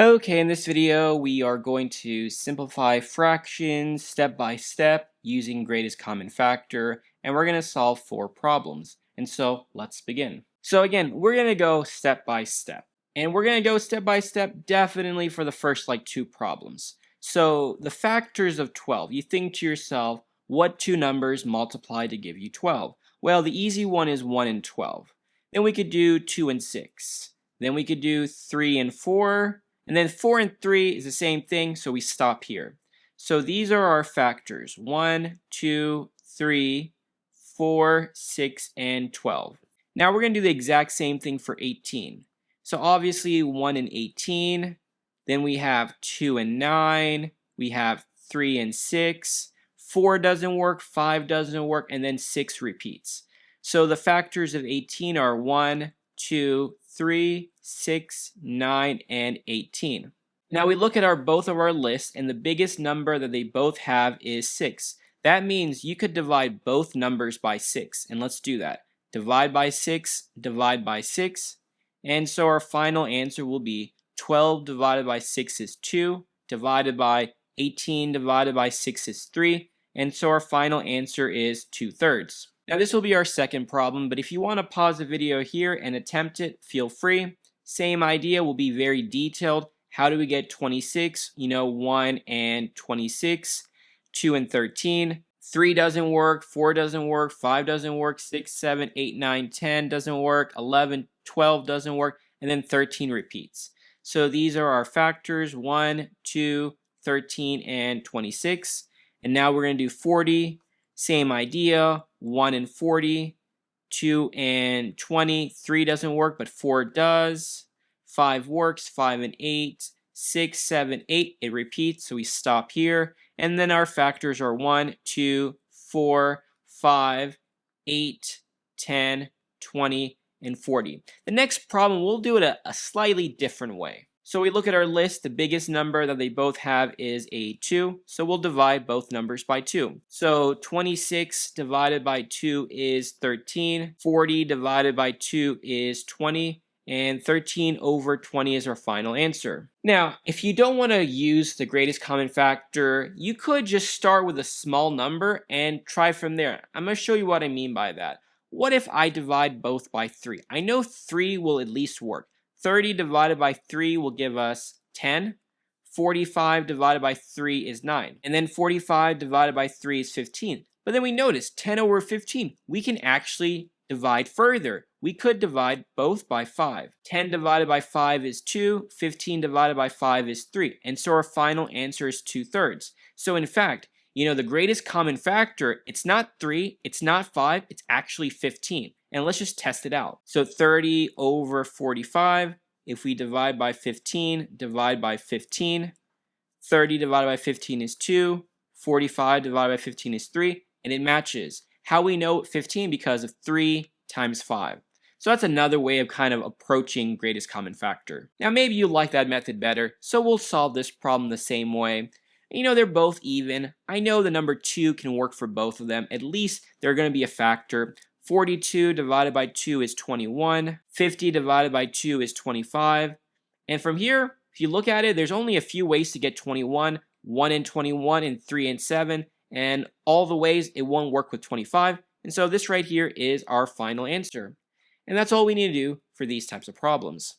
Okay, in this video, we are going to simplify fractions step by step using greatest common factor, and we're going to solve 4 problems. And so let's begin. So again, we're going to go step by step, and we're going to go step by step definitely for the first 2 problems. So the factors of 12, you think to yourself, what 2 numbers multiply to give you 12? Well, the easy one is 1 and 12. Then we could do 2 and 6. Then we could do 3 and 4. And then 4 and 3 is the same thing, so we stop here. So these are our factors: 1, 2, 3, 4, 6, and 12. Now we're going to do the exact same thing for 18. So obviously 1 and 18. Then we have 2 and 9. We have 3 and 6. 4 doesn't work, 5 doesn't work, and then 6 repeats. So the factors of 18 are 1, 2, 3, 6, 9, and 18. Now we look at both of our lists, and the biggest number that they both have is 6. That means you could divide both numbers by 6, and let's do that. Divide by 6, divide by 6, and so our final answer will be 12 divided by 6 is 2, divided by 18 divided by 6 is 3, and so our final answer is 2/3. Now this will be our second problem, but if you want to pause the video here and attempt it, feel free. Same idea, will be very detailed. How do we get 26? 1 and 26, 2 and 13. 3 doesn't work, 4 doesn't work, 5 doesn't work, 6, 7, 8, 9, 10 doesn't work, 11, 12 doesn't work, and then 13 repeats. So these are our factors: 1, 2, 13, and 26. And now we're going to do 40. Same idea, 1 and 40, 2 and 20. 3 doesn't work, but 4 does. 5 works, 5 and 8, 6, 7, 8. It repeats, so we stop here. And then our factors are 1, 2, 4, 5, 8, 10, 20, and 40. The next problem, we'll do it a slightly different way. So we look at our list, the biggest number that they both have is a 2, so we'll divide both numbers by 2. So 26 divided by 2 is 13, 40 divided by 2 is 20, and 13 over 20 is our final answer. Now, if you don't want to use the greatest common factor, you could just start with a small number and try from there. I'm going to show you what I mean by that. What if I divide both by 3? I know 3 will at least work. 30 divided by 3 will give us 10. 45 divided by 3 is 9. And then 45 divided by 3 is 15. But then we notice 10 over 15. We can actually divide further. We could divide both by 5. 10 divided by 5 is 2. 15 divided by 5 is 3. And so our final answer is 2/3. So in fact, the greatest common factor, it's not 3, it's not 5, it's actually 15. And let's just test it out. So 30 over 45, if we divide by 15, divide by 15. 30 divided by 15 is 2. 45 divided by 15 is 3. And it matches. How we know 15? Because of 3 times 5. So that's another way of kind of approaching greatest common factor. Now maybe you like that method better, so we'll solve this problem the same way. They're both even. I know the number 2 can work for both of them. At least they're going to be a factor. 42 divided by 2 is 21. 50 divided by 2 is 25. And from here, if you look at it, there's only a few ways to get 21. 1 and 21 and 3 and 7. And all the ways it won't work with 25. And so this right here is our final answer. And that's all we need to do for these types of problems.